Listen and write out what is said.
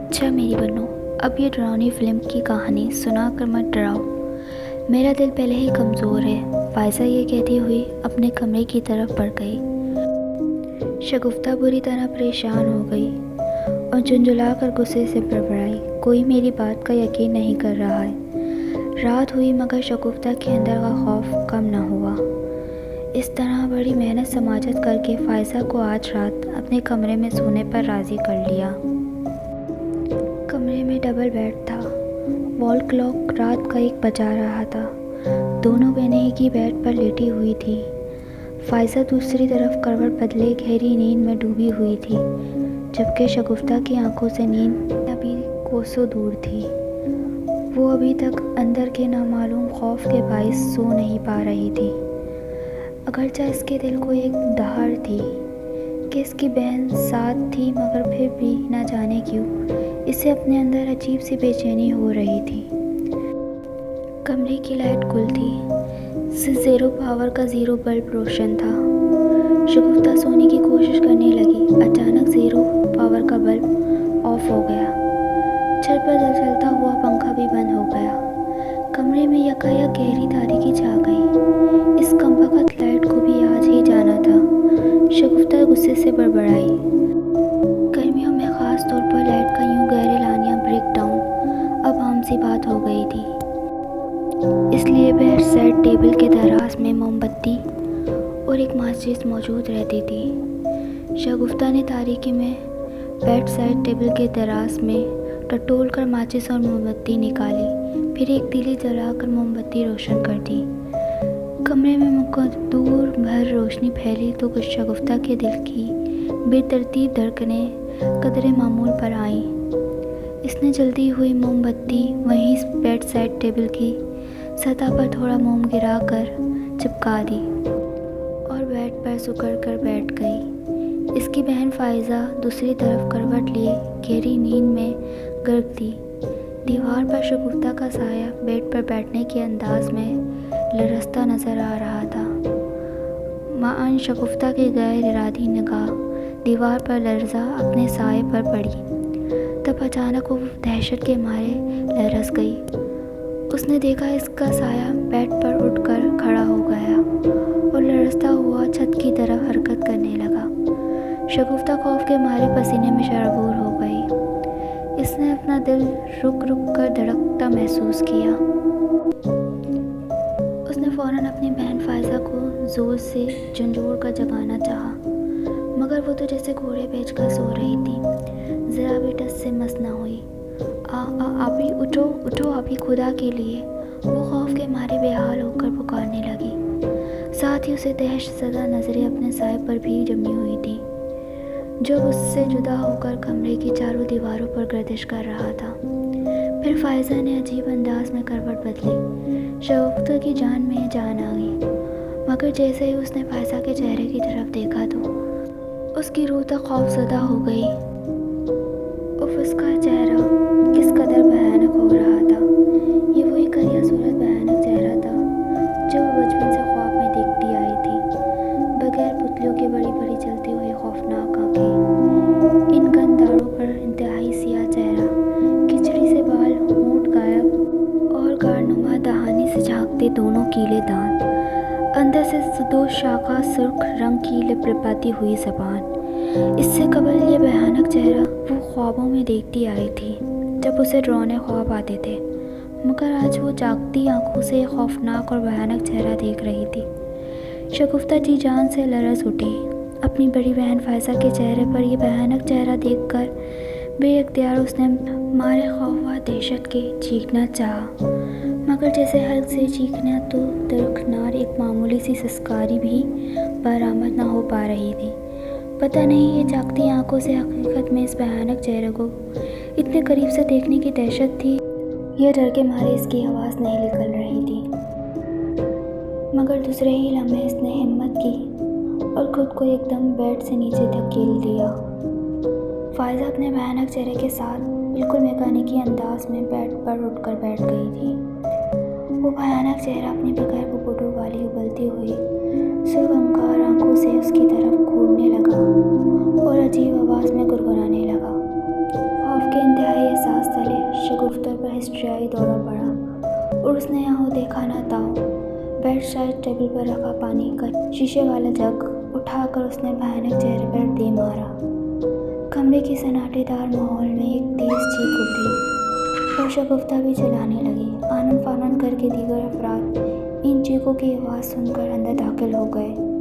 अच्छा मेरी बन्नो, अब ये डरावनी फिल्म की कहानी सुना कर मत डराओ। मेरा दिल पहले ही कमज़ोर है, फ़ाइज़ा ये कहती हुई अपने कमरे की तरफ बढ़ गई। शगुफ्ता बुरी तरह परेशान हो गई और झुंझुला कर गुस्से से बड़बड़ाई, कोई मेरी बात का यकीन नहीं कर रहा है। रात हुई मगर शगुफ्ता के अंदर का खौफ कम न हुआ। इस तरह बड़ी मेहनत समाजत करके फ़ाइज़ा को आज रात अपने कमरे में सोने पर राज़ी कर लिया। कमरे में डबल बेड था। वॉल क्लॉक रात का 1 बजा रहा था। दोनों बहनें एक ही बेड पर लेटी हुई थी। फ़ाइज़ा दूसरी तरफ करवट बदले गहरी नींद में डूबी हुई थी, जबकि शगुफ्ता की आंखों से नींद अभी कोसों दूर थी। वो अभी तक अंदर के नामालूम खौफ के बाइस सो नहीं पा रही थी। अगरचे इसके दिल को एक दहाड़ थी कि इसकी बहन साथ थी, मगर फिर भी न जाने क्यों इसे अपने अंदर अजीब सी बेचैनी हो रही थी। कमरे की लाइट गुल थी। ज़ीरो पावर का 0 बल्ब रोशन था। शगुफ्ता सोने की कोशिश करने लगी। अचानक 0 पावर का बल्ब ऑफ हो गया। छत पर चलता हुआ पंखा भी बंद हो गया। कमरे में यकायक गहरी तारीकी छा गई। इस कमबख्त लाइट को भी आज ही जाना था। शगुफ्ता गुस्से से बड़बड़ाई। गर्मियों में ख़ास तौर पर लाइट का यूं गहरे लानिया ब्रेक डाउन अब आम सी बात हो गई थी। इसलिए बेड साइड टेबल के दराज में मोमबत्ती और एक माचिस मौजूद रहती थी। शगुफ्ता ने तारीकी में बेड साइड टेबल के दराज में टटोल कर माचिस और मोमबत्ती निकाली, फिर एक तीली जलाकर मोमबत्ती रोशन कर दी। कमरे में दूर भर रोशनी फैली तो कुछ शगुफ्ता के दिल की बेतरतीब धड़कनें कदरे मामूल पर आईं। इसने जल्दी हुई मोमबत्ती वहीं बेड साइड टेबल की सतह पर थोड़ा मोम गिरा कर चिपका दी और बेड पर सुकड़ कर बैठ गई। इसकी बहन फ़ाइज़ा दूसरी तरफ करवट लिए गहरी नींद में गर्क थी। दीवार पर शगुफ्ता का साया बेड पर बैठने के अंदाज में लरसता नजर आ रहा था। मां शगुफ्ता की गैर इरादी निगाह दीवार पर लर्जा अपने साए पर पड़ी। तब अचानक वो दहशत के मारे लरस गई। उसने देखा इसका साया बेड पर उठकर खड़ा हो गया और लरसता हुआ छत की तरफ हरकत करने लगा। शगुफ्ता खौफ के मारे पसीने में शराबूर हो गई। इसने अपना दिल रुक रुक कर धड़कता महसूस किया। उसने फ़ौरन अपनी बहन फ़ाइज़ा को ज़ोर से झंझोड़ कर जगाना चाहा, मगर वो तो जैसे घोड़े बेच कर सो रही थी। ज़रा भी टस से मस न हुई। आपी उठो उठो आपी, खुदा के लिए, वो खौफ के मारे बेहाल होकर पुकारने लगी। साथ ही उसे दहशतज़दा नज़रें अपने साए पर भी जमी हुई थी, जो उससे जुदा होकर कमरे की चारों दीवारों पर गर्दिश कर रहा था। फिर फ़ाइज़ा ने अजीब अंदाज में करवट बदली। शगुफ्ता की जान में जान आ गई, मगर जैसे ही उसने फ़ाइज़ा के चेहरे की तरफ देखा तो उसकी रूह तक खौफज़दा हो गई। उसका चेहरा किस कदर भयानक हो रहा था। ये वही करिया सूरत भयानक चेहरा था जो वो बचपन से ख्वाब में देखती आई थी। बगैर पुतलियों के बड़ी बड़ी चलती हुई खौफनाक आंखें, इन गंद दाढ़ों पर इंतहाई सियाह चेहरा, खिचड़ी से बाल, होंठ गायब और गाढ़नुमा दहानी से झांकते दोनों कीले दांत, अंदर से 2 शाखा सुर्ख रंग की लिपलिपाती हुई ज़बान। इससे कबल ये भयानक चेहरा वो ख्वाबों में देखती आई थी जब उसे डरावने ख्वाब आते थे, मगर आज वो जागती आंखों से खौफनाक और भयानक चेहरा देख रही थी। शगुफ्ता जी जान से लरज़ उठी। अपनी बड़ी बहन फ़ाइज़ा के चेहरे पर यह भयानक चेहरा देखकर बेइख्तियार उसने मारे खौफ व दहशत के चीखना चाहा, मगर जैसे हल्क से चीखना तो दरकनार एक मामूली सी सिसकारी भी बरामद न हो पा रही थी। पता नहीं ये जागती आंखों से हकीकत में इस भयानक चेहरे को इतने करीब से देखने की दहशत थी या डर के मारे इसकी आवाज़ नहीं निकल रही थी। मगर दूसरे ही लम्हे इसने हिम्मत की और खुद को एकदम बेड से नीचे धकेल दिया। फ़ाइज़ा अपने भयानक चेहरे के साथ बिल्कुल मैकेनिकी अंदाज में बेड पर उठकर बैठ गई थी। वो भयानक चेहरा अपनी बगैर बुबुडों वाली उबलती हुई सुरगंगार आंखों से उसकी तरफ घूरने लगा और अजीब आवाज़ में गुनगुनाने लगा। खौफ के इंतहाई शगुफ्ता पर हिस्ट्रियाई दौरा पड़ा और उसने यहाँ देखा ना ताऊ। बेड साइड टेबल पर रखा पानी का शीशे वाला जग उठाकर उसने भयानक चेहरे पर दे मारा। कमरे के सन्नाटेदार माहौल में एक तेज चीख उठी और शगुफ्ता भी चिल्लाने लगी। आनन फानन करके दीगर अफराद इन चीखों की आवाज़ सुनकर अंदर दाखिल हो गए।